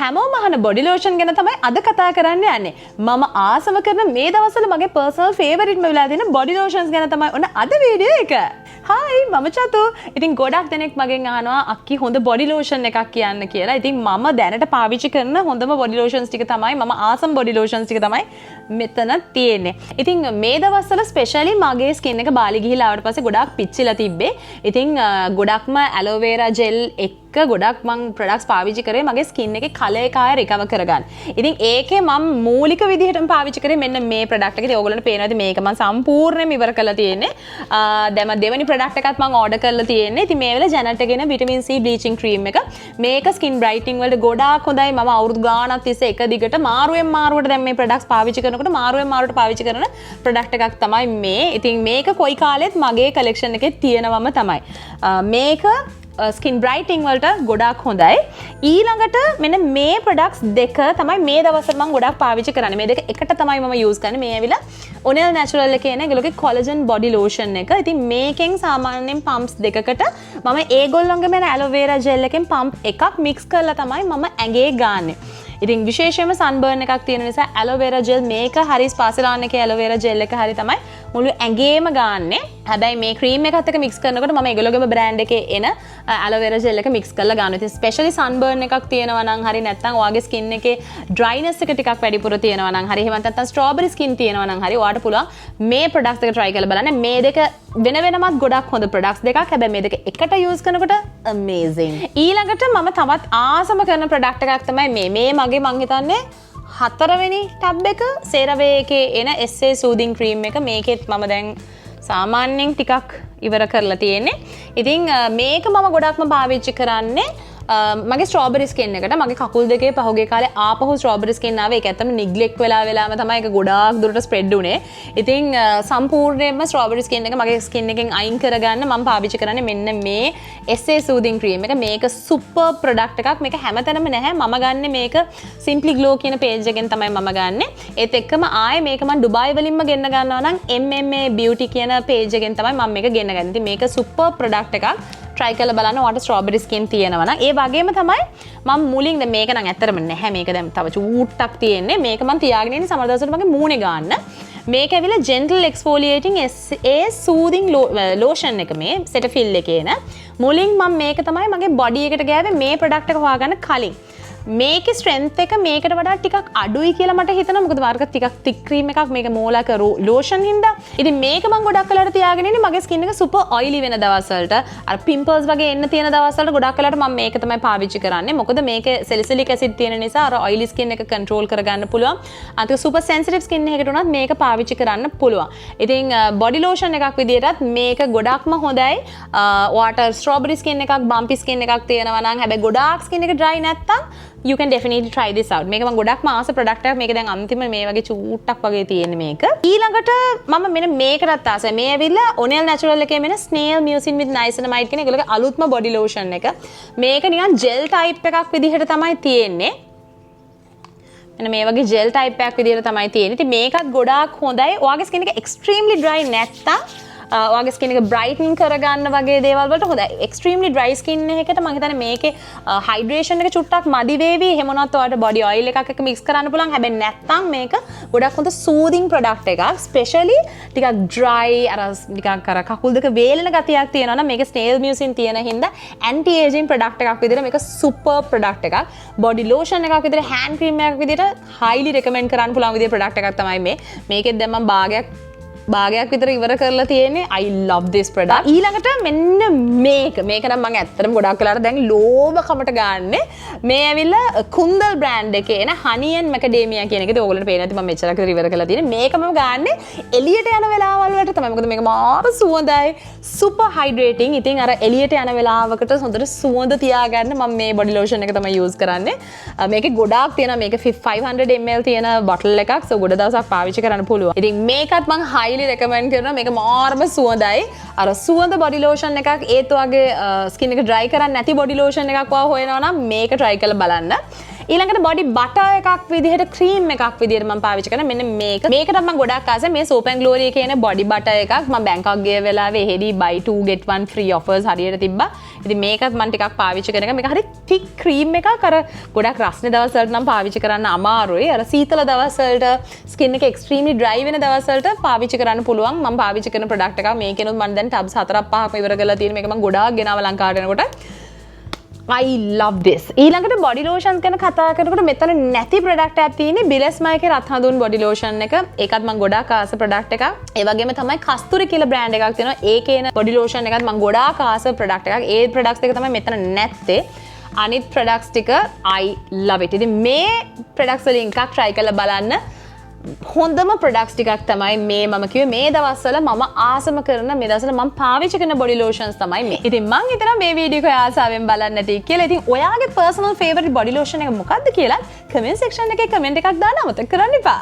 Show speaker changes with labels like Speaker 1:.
Speaker 1: හැමෝම අහන body lotion ගැන තමයි අද කතා කරන්න යන්නේ. මම ආසම කරන මේ දවස්වල මගේ පර්සනල් ෆේවරිට්ම වෙලා දෙන බොඩි ලෝෂන්ස් ගැන තමයි ඔන්න අද වීඩියෝ එක. හායි මම චතු. ඉතින් ගොඩක් දෙනෙක් මගෙන් අහනවා අක්කි හොඳ බොඩි ලෝෂන් එකක් කියන්න කියලා. ඉතින් මම දැනට පාවිච්චි කරන හොඳම බොඩි ලෝෂන්ස් ටික තමයි මම ආසම බොඩි ලෝෂන්ස් ටික තමයි මෙතන තියෙන්නේ. ඉතින් මේ දවස්වල ස්පෙෂලි මගේ ස්කින් එක බාලි ගිහිලා ආවට පස්සේ ගොඩක් පිච්චිලා තිබ්බේ. ඉතින් ගොඩක්ම ඇලෝවේරා ජෙල් ගොඩක් මං ප්‍රොඩක්ට්ස් පාවිච්චි කරේ මගේ ස්කින් එකේ කලර් එක ආයෙ රිකවර් කරගන්න. ඉතින් ඒකේ මම මූලික විදිහටම පාවිච්චි කරේ මෙන්න මේ ප්‍රොඩක්ට් එක. ඉතින් ඕගොල්ලන්ට පේනවාද මේක මම සම්පූර්ණයෙන්ම ඉවර කරලා තියෙන්නේ. දැන් මම දෙවෙනි ප්‍රොඩක්ට් එකත් මම ඕඩර් කරලා තියෙන්නේ. ඉතින් මේ වෙලාව ජැනට් එකේ න විටමින් C බ්ලීචින් ක්‍රීම් එක. මේක ස්කින් බ්‍රයිටනින් වලට ගොඩාක් හොඳයි. මම අවුරුදු ගාණක් තිස්සේ එක දිගට මාරුවෙන් මාරුවට දැන් මේ ප්‍රොඩක්ට්ස් පාවිච්චි කරනකොට මාරුවෙන් මාරුවට පාවිච්චි කරන ප්‍රොඩක්ට් එකක් තමයි මේ. ඉතින් මේක කොයි කාලෙත් මගේ කලෙක්ෂන් එකේ තියෙනවම තමයි. මේක ස්කින් බ්‍රයිටනින් වලට ගොඩාක් හොඳයි. ඊළඟට මෙන්න මේ ප්‍රොඩක්ට්ස් දෙක තමයි මේ දවස්වල මම ගොඩාක් පාවිච්චි කරන්නේ. මේ දෙක එකට තමයි මම යූස් කරන්නේ. මේ ඇවිල්ලා Onel Natural එකේ එන ඒගොල්ලෝගේ කොලජන් බොඩි ලෝෂන් එක. ඉතින් මේකෙන් සාමාන්‍යයෙන් පම්ප්ස් දෙකකට මම ඒගොල්ලොන්ගේ මෙන්න ඇලෝවේරා ජෙල් එකෙන් පම්ප් එකක් මික්ස් කරලා තමයි මම ඇඟේ ගාන්නේ. ඉතින් විශේෂයෙන්ම සන්බර්න් එකක් තියෙන නිසා ඇලෝවේරා ජෙල් මේක හරි ස්පාසෙලාන් එකේ ඇලෝවේරා ජෙල් එක හරි තමයි මුළු ඇඟේම ගාන්නේ. හැබැයි මේ ක්‍රීම් එකත් එක්ක මික්ස් කරනකොට මම ඒගොල්ලෝගේම බ්‍රෑන්ඩ් එකේ එන ඇලෝවේරා ජෙල් එක මික්ස් කරලා ගන්නවා. ඉතින් ස්පෙෂලි සන්බර්න් එකක් තියෙනවා නම් හරි නැත්නම් ඔයාගේ ස්කින් එකේ ඩ්‍රයිනස් එක ටිකක් වැඩිපුර තියෙනවා නම් හරි එහෙම නැත්නම් ස්ට්‍රෝබෙරි ස්කින් තියෙනවා නම් හරි ඔයාට පුළුවන් මේ ප්‍රොඩක්ට්ස් එක try කරලා බලන්න. මේ දෙක වෙන වෙනමත් ගොඩක් හොඳ ප්‍රොඩක්ට්ස් දෙකක්. හැබැයි මේ දෙක එකට යූස් කරනකොට amazing. ඊළඟට මම තවත් ආසම කරන ප්‍රොඩක්ට් එකක් තමයි මේ මගේ මං හිතන්නේ හතරවෙනි ටැබ් එක සේරවේ එකේ එන SA සූදින් ක්‍රීම් එක. මේකෙත් මම දැන් සාමාන්‍යයෙන් ටිකක් ඉවර කරලා තියෙන්නේ. ඉතින් මේක මම ගොඩක්ම පාවිච්චි කරන්නේ මගේ ස්ට්‍රෝබෙරි ස්කින් එකට. මගේ කකුල් දෙකේ පහුගිය කාලේ ආපහු ස්ට්‍රෝබෙරි ස්කින් ආවේ. ඒක ඇත්තම නිග්ලෙක්ට් වෙලාම තමයි ඒක ගොඩාක් දුරට ස්ප්‍රෙඩ් වුනේ. ඉතින් සම්පූර්ණයෙන්ම ස්ට්‍රෝබෙරි ස්කින් එක මගේ ස්කින් එකෙන් අයින් කරගන්න මම පාවිච්චි කරන්නේ මෙන්න මේ SA සූදින් ක්‍රීම් එක. මේක සුපර් ප්‍රොඩක්ට් එකක්. මේක හැමතැනම නැහැ. මම ගන්නෙ මේක Simply Glow කියන පේජ් එකෙන් තමයි මම ගන්නෙ. ඒත් එක්කම ආයේ මේක මම ඩුබායි වලින්ම ගෙන්න ගන්නවා නම් MMA Beauty කියන පේජ් එකෙන් තමයි මම මේක ගෙන්න ගන්නේ. ඉතින් මේක සුපර් ප්‍රොඩක්ට් එකක්. try කරලා බලන්න ඔයාලට ස්ට්‍රෝබෙරි ස්කින් තියෙනවා නම්. ඒ වගේම තමයි මම මුලින් දැන් මේක නම් ඇත්තටම නැහැ. මේක දැන් තව චූට්ටක් තියෙන්නේ. මේක මම තියාගෙන ඉන්නේ සමහර දවස්වල මගේ මූණේ ගන්න. මේක ඇවිල්ලා gentle exfoliating SA soothing lotion එක මේ Cetaphil එකේ න. මුලින් මම මේක තමයි මගේ බොඩි එකට ගෑවේ මේ ප්‍රොඩක්ට් එක හොයාගන්න කලින්. මේකේ ස්ට්‍රෙන්ත් එක මේකට වඩා ටිකක් අඩුයි කියලා මට හිතෙනවා. මොකද වර්ග ටිකක් thick cream එකක් මේක මෝලක lotion හින්දා. ඉතින් මේක මම ගොඩක් වෙලාවට තියාගෙන ඉන්නේ මගේ ස්කින් එක super oily වෙන දවස් වලට. අර pimples වගේ එන්න තියෙන දවස් වලට ගොඩක් වෙලාවට මම මේක තමයි පාවිච්චි කරන්නේ. මොකද මේකේ salicylic acid තියෙන නිසා අර oily skin එක control කරගන්න පුළුවන්. අනිත් super sensitive skin එකකට උනත් මේක පාවිච්චි කරන්න පුළුවන්. ඉතින් body lotion එකක් විදියටත් මේක ගොඩක්ම හොඳයි. water strawberry skin එකක් bumpy skin එකක් තියෙනවා නම් හැබැයි ගොඩාක් skin එක dry නැත්තම් you can definitely try this out. මේක මම ගොඩක්ම ආස ප්‍රොඩක්ට් එකක්. මේක දැන් අන්තිම මේ වගේ චූට්ටක් වගේ තියෙන්නේ මේක. ඊළඟට මම මෙන්න මේකටත් ආසයි. මේ ඇවිල්ලා Onel Natural එකේ මෙන්න snail mucin with niacinamide කියන ඒගොල්ලෝගේ අලුත්ම body lotion එක. මේක නිකන් gel type එකක් විදිහට තමයි තියෙන්නේ. මෙන්න මේ වගේ gel type එකක් විදිහට තමයි තියෙන්නේ. ඉතින් මේකත් ගොඩාක් හොඳයි. ඔයාගේ skin එක extremely dry නැත්තම් ඔයාගේ ස්කින් එක බ්‍රයිටන් කරගන්න වගේ දේවල් වලට හොඳයි. එක්ස්ට්‍රීම්ලි ඩ්‍රයි ස්කින් එකකට මම හිතන්නේ මේකේ හයිඩ්‍රේෂන් එක චුට්ටක් මදි වේවි. එහෙම වුණත් ඔයාලට බොඩි ඔයිල් එකක් එක්ක මික්ස් කරන්න පුළුවන්. හැබැයි නැත්තම් මේක ගොඩක් හොඳ සූදින් ප්‍රොඩක්ට් එකක්. ස්පෙෂලි ටිකක් ඩ්‍රයි අර නිකන් අර කකුල් දෙක වේලෙන ගතියක් තියෙනවා නම් මේක ස්නේල් මියුසින් තියෙන හින්දා ඇන්ටි ඒජින් ප්‍රොඩක්ට් එකක් විදිහට මේක සුපර් ප්‍රොඩක්ට් එකක්. බොඩි ලෝෂන් එකක් විදිහට හෑන්ඩ් ක්‍රීම් එකක් විදිහට highly recommend කරන්න පුළුවන් විදිහේ ප්‍රොඩක්ට් එකක් තමයි මේ. මේකෙත් දැන් මම භාගයක් විතර ඉවර කරලා තියෙන්නේ. I love this product. ඊළඟට මෙන්න මේක නම් මම ඇත්තටම ගොඩක් වෙලාවට දැන් ලෝභකමට ගන්නෙ. මේ ඇවිල්ලා කුන්දල් බ්‍රෑන්ඩ් එකේ එන honey and macadamia කියන එකද ඕගොල්ලන්ට පේන්නේ නැති මම මෙච්චරක් විතර ඉවර කරලා තියෙන්නේ. මේක මම ගන්නෙ එළියට යන වෙලාවල් වලට තමයි. මොකද මේක මාර සුවඳයි. super hydrating. ඉතින් අර එළියට යන වෙලාවකට හොඳට සුවඳ තියාගන්න මම මේ body lotion එක තමයි use කරන්නේ. මේකේ ගොඩාක් තියෙනවා. මේක 500 ml තියෙන bottle එකක්. so ගොඩ දවසක් පාවිච්චි කරන්න පුළුවන්. ඉතින් මේකත් මම recommend කරනවා. මේක මාරම සුවඳයි. අර සුවඳ බොඩි ලෝෂන් එකක් ඒත් වගේ ස්කින් එක ඩ්‍රයි කරන්නේ නැති බොඩි ලෝෂන් එකක් ඔයා හොයනවා නම් මේක try කරලා බලන්න. ඊළඟට බොඩි බටර් එකක් විදිහට ක්‍රීම් එකක් විදිහට මම පාවිච්චි කරන මෙන්න මේක. මේකට මම ගොඩක් ආසයි මේ Soap and Glory කියන බොඩි බටර් එකක්. මම බැංකොක් ගිය වෙලාවේ එහෙදි buy 2 get 1 free offers හරියට තිබ්බා. ඉතින් මේකත් මම ටිකක් පාවිච්චි කරන එක. මේක හරි thick ක්‍රීම් එකක්. අර ගොඩක් රස්නේ දවස් වලට නම් පාවිච්චි කරන්න අමාරුයි. අර සීතල දවස් වලට ස්කින් එක extremely dry වෙන දවස් වලට පාවිච්චි කරන්න පුළුවන්. මම පාවිච්චි කරන product එකක්. මේකෙනුත් මම දැන් ටබ්ස් 4-5ක් ඉවර කරලා තියෙන. මේක මම ගොඩාක් ගෙනාව ලංකාවට එනකොට. I love this. ඊළඟට body lotions ගැන කතා කරනකොට මෙතන නැති product එකක් තියෙන්නේ Bilesma එකේ රත් හඳුන් body lotion එක. ඒකත් මම ගොඩාක් ආස product එකක්. ඒ වගේම තමයි කස්තුරි කියලා brand එකක් තියෙනවා. ඒකේන body lotion එකත් මම ගොඩාක් ආස product එකක්. ඒ products දෙක තමයි මෙතන නැත්තේ. අනිත් products ටික I love it. ඉතින් මේ products වලින් එකක් try කරලා බලන්න. හොඳම ප්‍රොඩක්ට්ස් ටිකක් තමයි මේ මම කිව්වේ මේ දවස්වල මම ආසම කරන මේ දවස්වල මම පාවිච්චි කරන බොඩි ලෝෂන්ස් තමයි මේ. ඉතින් මම හිතනවා මේ වීඩියෝ එක ආසාවෙන් බලන්න ඇති කියලා. ඉතින් ඔයාගේ පර්සනල් ෆේවරිට් බොඩි ලෝෂන් එක මොකක්ද කියලා කමෙන්ට් සෙක්ෂන් එකේ කමෙන්ට් එකක් දාන්න අමතක කරන්න එපා.